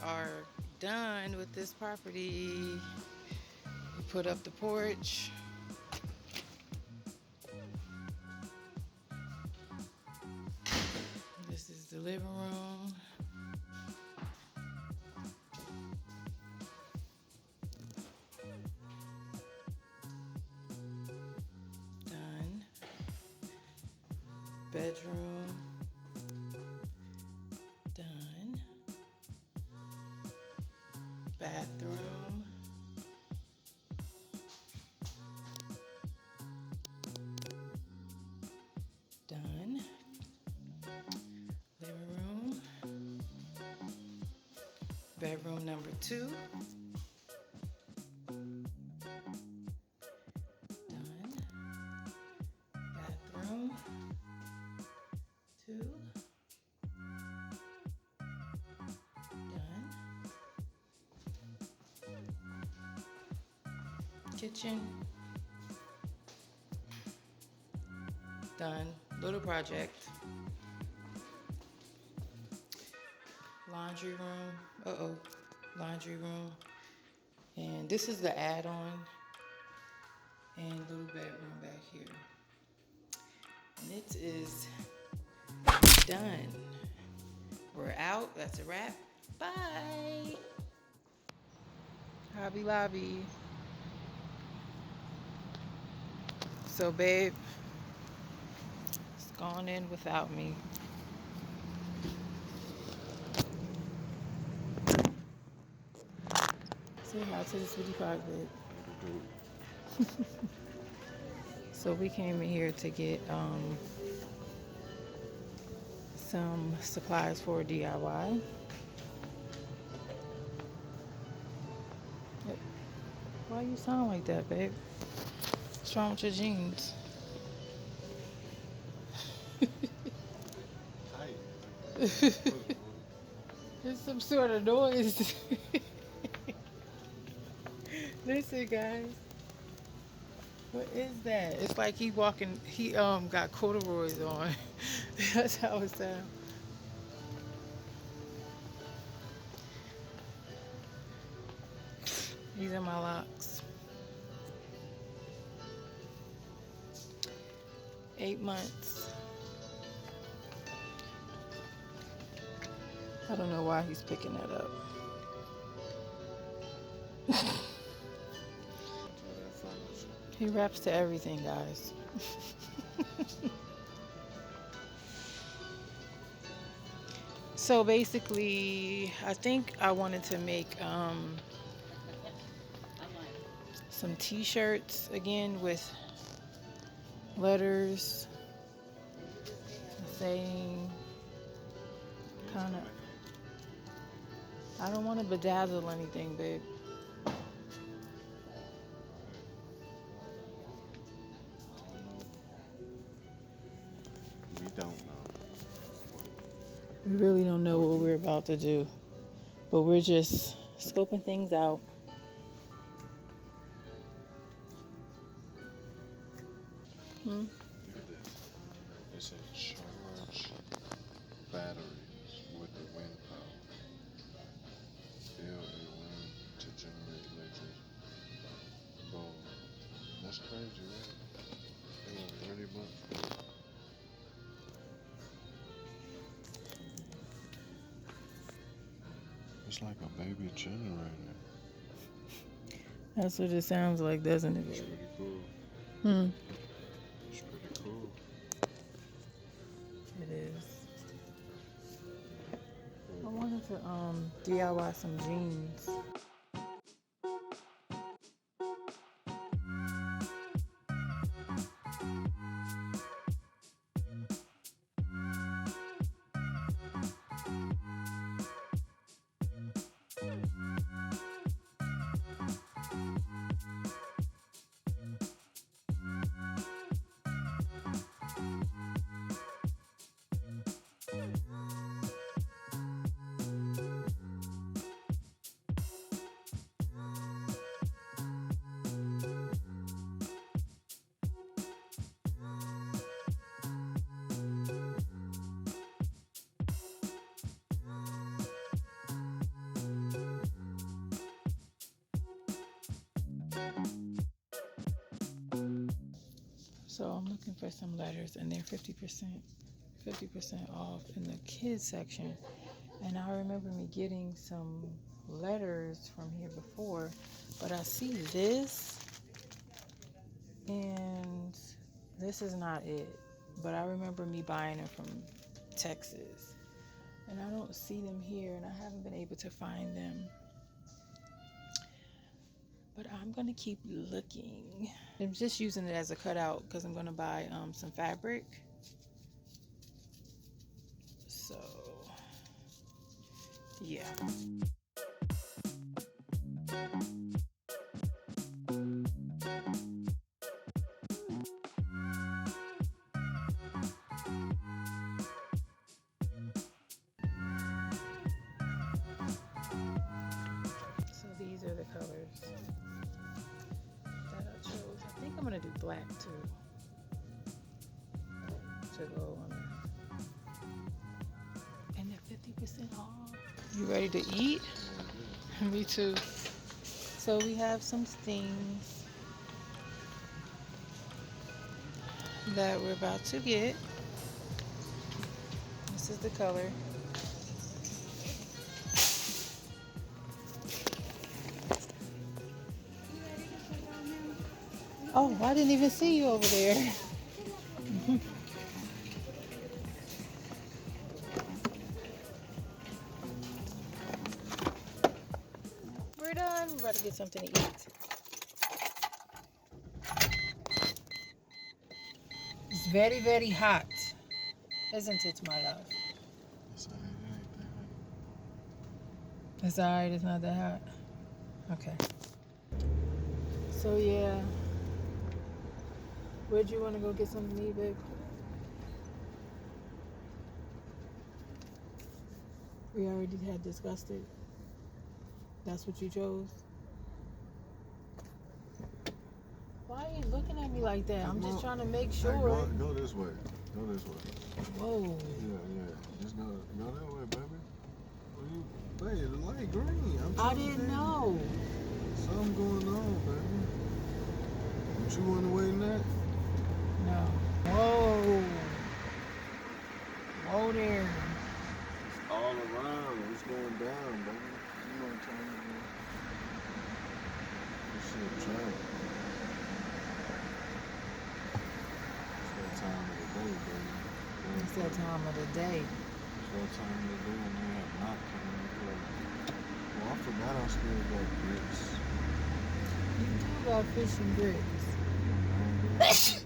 are done with this property. We put up the porch. This is the living room. Done. Bedroom. Done. Bathroom. Done. Living room. Bedroom number 2. Done. Bathroom 2. Done. Kitchen. Done. Little project. Laundry room. Laundry room. And this is the add-on. And little bedroom back here. And it is done. We're out. That's a wrap. Bye. Hobby Lobby. So, babe, it's gone in without me. Say hi to the sweetie pie, babe. So we came in here to get some supplies for DIY. Why you sound like that, babe? What's wrong with your jeans? There's some sort of noise. Listen, guys. What is that? It's like he walking. He got corduroys on. That's how it sounds. These are my locks. 8 months. I don't know why he's picking that up. He raps to everything, guys. So basically, I think I wanted to make some t-shirts again with letters saying kind of, I don't want to bedazzle anything, babe. We don't know. We really don't know what we're about to do, but we're just scoping things out. Look at this. It says charge batteries with the wind power. Fill a room to generate electricity. Boom. That's crazy, right? They want 30 bucks. It's like a baby generator. That's what it sounds like, doesn't it? It's pretty cool. It's pretty cool. It is. I wanted to DIY some jeans. So I'm looking for some letters, and they're 50% off in the kids section. And I remember me getting some letters from here before, but I see this, and this is not it. But I remember me buying them from Texas, and I don't see them here, and I haven't been able to find them. But I'm gonna keep looking. I'm just using it as a cutout because I'm gonna buy some fabric. So yeah. So these are the colors that I chose. I think I'm gonna do black too to go on it. And they're 50% off. You ready to eat? Me too. So we have some things that we're about to get. This is the color. Oh, I didn't even see you over there. We're done. We're about to get something to eat. It's very, very hot. Isn't it, my love? It's alright, it's not that hot. Okay. So yeah. Where'd you want to go get something to eat, babe? We already had discussed it. That's what you chose? Why are you looking at me like that? I'm just trying to make sure. Hey, go this way. Go this way. Whoa. Yeah. Just go that way, baby. Babe, the light green. I didn't know. Something going on, baby. Don't you want to wait in that? No. Whoa. Whoa there. It's all around. It's going down, baby. You know what I'm talking about? This shit trash. It's that time of the day, baby. It's that time of the day. It's that time of the day when they have not come into play. Well, I forgot I still got grits. You do got fish and grits.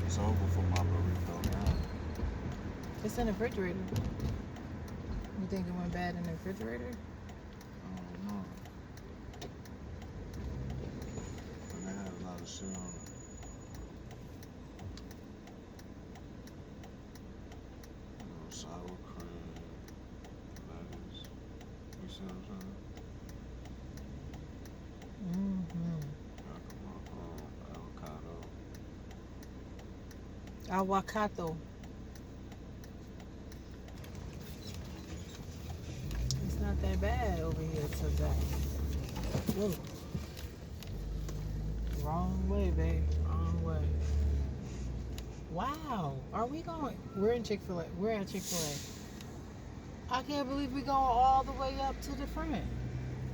It's over for my burrito now. It's in the refrigerator. You think it went bad in the refrigerator? I don't know. But they had a lot of shit on it. Sour cream, lettuce. You see what I'm saying? Avocado. It's not that bad over here today. Whoa. Wrong way, babe. Wrong way. Wow. Are we going? We're in Chick-Fil-A. We're at Chick-Fil-A. I can't believe we're going all the way up to the front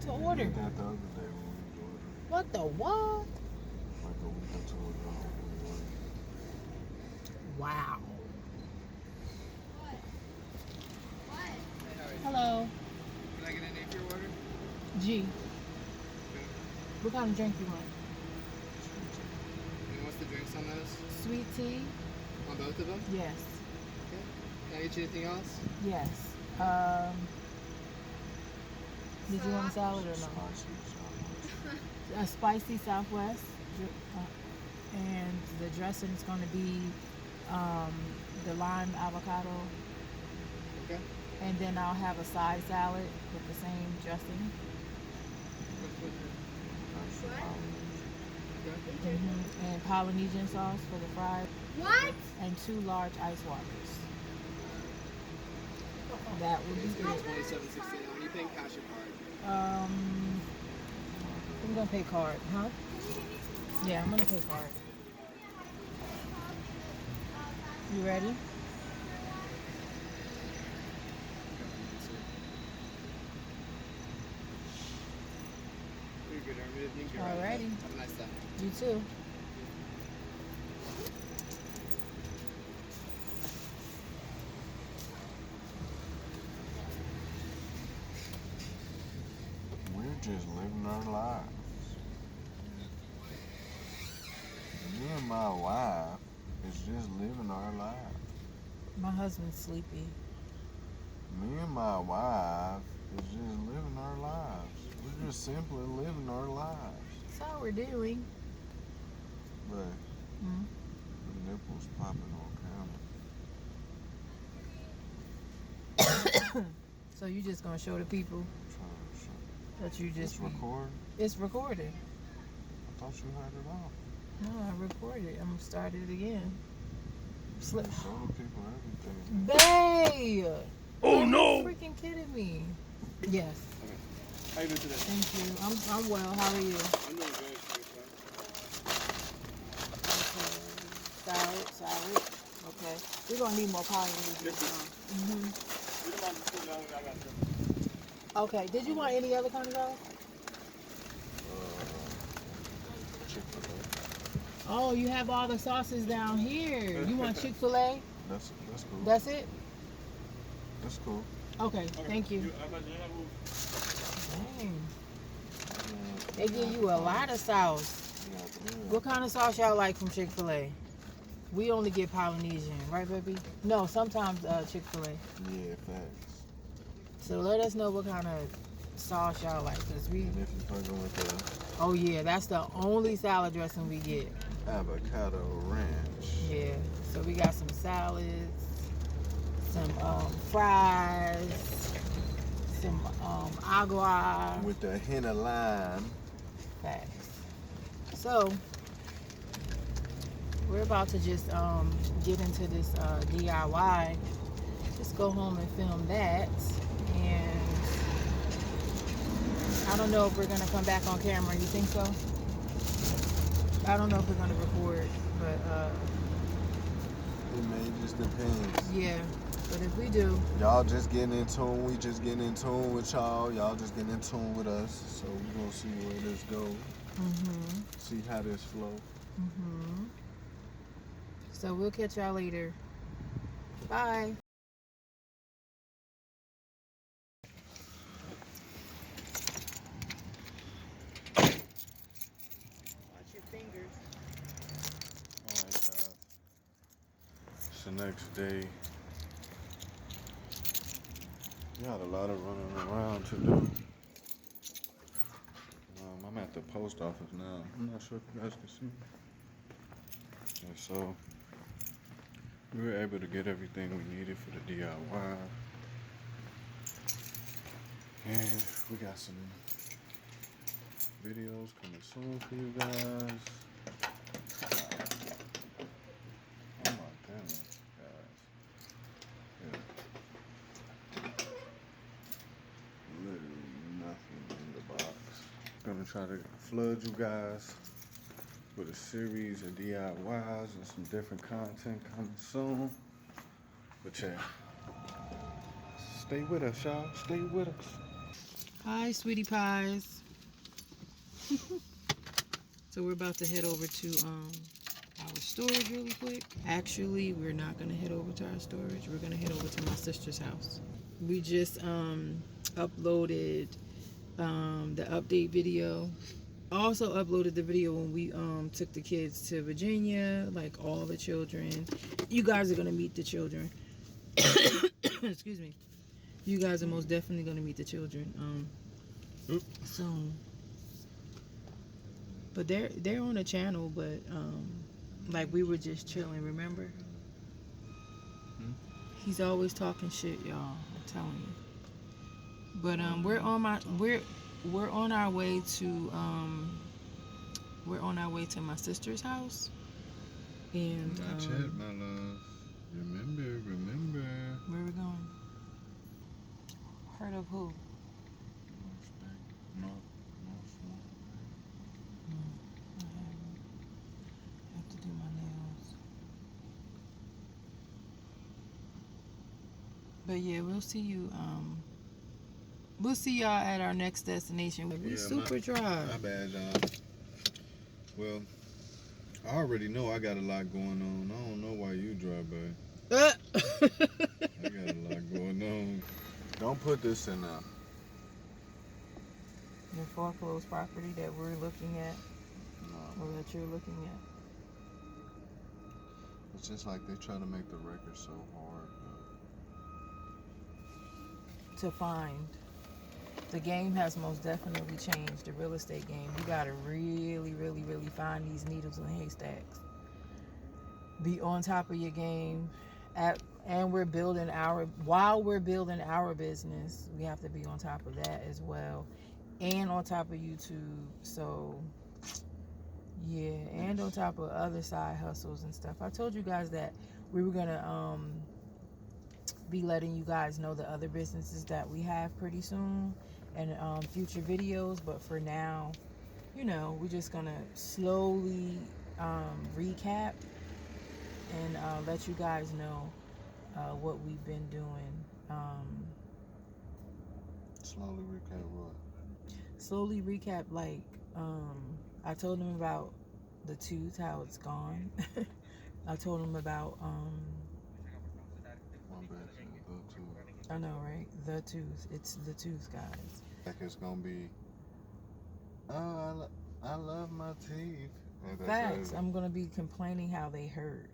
to order. We did that the other day when we ordered. What the what? Like a week or two ago when we ordered. Wow. Hello. Can I get a name for your order? G. What kind of drink you want? And what's the drinks on those? Sweet tea? On both of them? Yes. Okay. Can I get you anything else? Yes. Did you want a salad or no? A spicy Southwest. And the dressing is going to be the lime avocado. Okay. And then I'll have a side salad with the same dressing. And Polynesian sauce for the fries. What? And 2 large ice waters. That would be It's good. $27.69. Are you paying cash or card? I'm gonna pay card, huh? Yeah, I'm gonna pay card. You ready? You're good, Armin. Thank you. Alrighty. Have a nice day. You too. We're just living our lives. Me and my wife is just living our lives. My husband's sleepy. Me and my wife is just living our lives. We're just simply living our lives. That's all we're doing. But Mm-hmm. the nipples popping on camera. So you just gonna show the people Trying to show. that you just It's recording. It's recorded. I thought you had it off. No, I recorded. I'm gonna start it again. Show the people everything. Babe! Oh Are no! you freaking kidding me? Yes. How you doing today? Thank you. I'm well. How are you? I'm doing good. Okay. Salad. Okay. We're gonna need more Polynesian. Okay. Did you want any other kind of rolls? Chick-Fil-A. Oh, you have all the sauces down here. You want Chick-Fil-A? That's cool. That's it? That's cool. Okay. Thank you. Dang. They give you a lot of sauce. What kind of sauce y'all like from Chick-Fil-A? We only get Polynesian, right, baby? No, sometimes Chick-Fil-A. Yeah, facts. So let us know what kind of sauce y'all like, cause we. And if you're fucking with the Oh yeah, that's the only salad dressing we get. avocado ranch. Yeah. So we got some salads, some fries, some agua. With the hint of lime. Facts. So we're about to just get into this DIY. Just go home and film that, and I don't know if we're gonna come back on camera. You think so? I don't know if we're gonna record, but It may just depends. yeah. But if we do, Y'all just getting in tune. We just getting in tune with y'all. Y'all just getting in tune with us. So we're gonna see where this goes. See how this flow. So we'll catch y'all later. Bye. Watch your fingers. Alright, guys. It's the next day. We got a lot of running around to do. I'm at the post office now. I'm not sure if you guys can see me. And so we were able to get everything we needed for the DIY. And we got some videos coming soon for you guys. Oh my goodness, guys. Yeah. Literally nothing in the box. Gonna try to flood you guys with a series of DIYs and some different content coming soon. But yeah, stay with us, y'all. Stay with us. Hi, sweetie pies. So we're about to head over to our storage really quick. Actually, we're not gonna head over to our storage. We're gonna head over to my sister's house. We just uploaded the update video. Also uploaded the video when we took the kids to Virginia, like all the children. You guys are gonna meet the children. Excuse me. You guys are most definitely gonna meet the children soon. But they're on a channel, but like we were just chilling, remember? He's always talking shit, y'all. I'm telling you. But we're on our way to my sister's house. And Not yet, my love. Remember. Where are we going? Heard of who? No. I have to do my nails. But yeah, we'll see you. We'll see y'all at our next destination. We super dry. My bad, y'all. Well, I already know I got a lot going on. I don't know why you dry, babe. I got a lot going on. Don't put this in there. The foreclosed property that we're looking at, No. or that you're looking at. It's just like they try to make the record so hard. To find. The game has most definitely changed, the real estate game. You gotta really, really, really find these needles in haystacks. Be on top of your game. And we're building while we're building our business, we have to be on top of that as well. And on top of YouTube. So yeah, and on top of other side hustles and stuff. I told you guys that we were gonna be letting you guys know the other businesses that we have pretty soon and future videos, but for now, you know, we're just gonna slowly recap and let you guys know what we've been doing. Slowly recap what? Slowly recap, like I told them about the tooth, how it's gone. I told them about My bad, the tooth. I know, right? The tooth. It's the tooth, guys. Like it's gonna be, oh, I love my teeth. Facts. I'm gonna be complaining how they hurt.